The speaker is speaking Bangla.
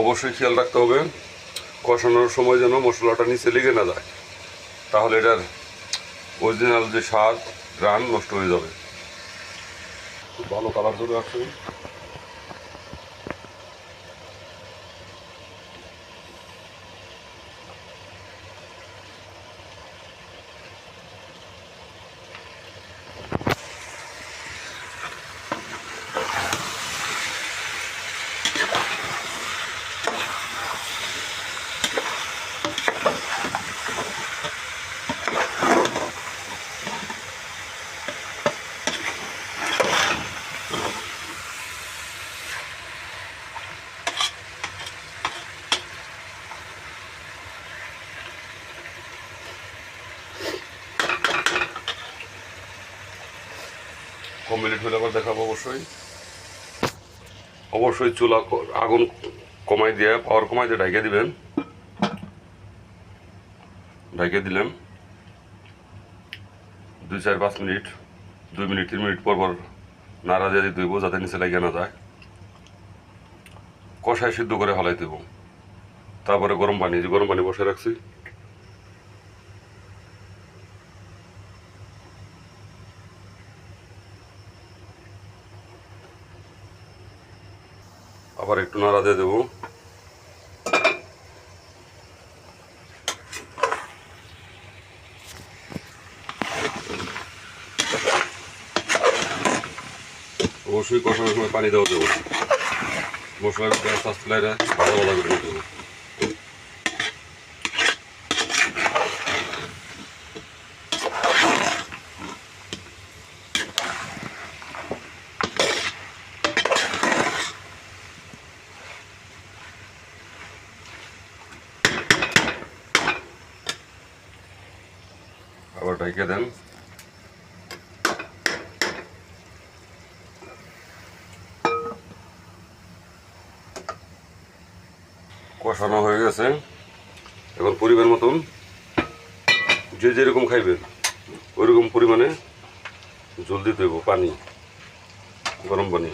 অবশ্যই খেয়াল রাখতে হবে কষানোর সময় যেন মশলাটা নিচে লেগে না যায়, তাহলে এটার অরিজিনাল যে স্বাদ ঘ্রাণ নষ্ট হয়ে যাবে। খুব ভালো কালার চলে আসছে। কমপ্লিট হলে আবার দেখাবো। অবশ্যই চুলা আগুন কমাই দিয়ে, পাওয়ার কমাই দিয়ে ঢাইকে দিবেন। ঢাইকে দিলাম 2-4-5 মিনিট, 2 মিনিট 3 মিনিট পর পর নাড়া দিয়ে দিতে হইব যাতে নিচে লাগিয়ে না যায়। কষায় সিদ্ধ করে হলাই দেব। তারপরে গরম পানি বসে রাখছি, আবার একটু নাড়া দিয়ে দেবো। অবশ্যই কষানোর সময় পানি দেওয়া দেবো। মশলার আস্তে আস্তে লাইরা ভালো ভালো করে দেবো। আবার ঢেকে দেন। কষানো হয়ে গেছে, এখন পরিমাণ মতন যে যেরকম খাইবেন ওইরকম পরিমাণে জল দিতে দেবো, পানি, গরম পানি।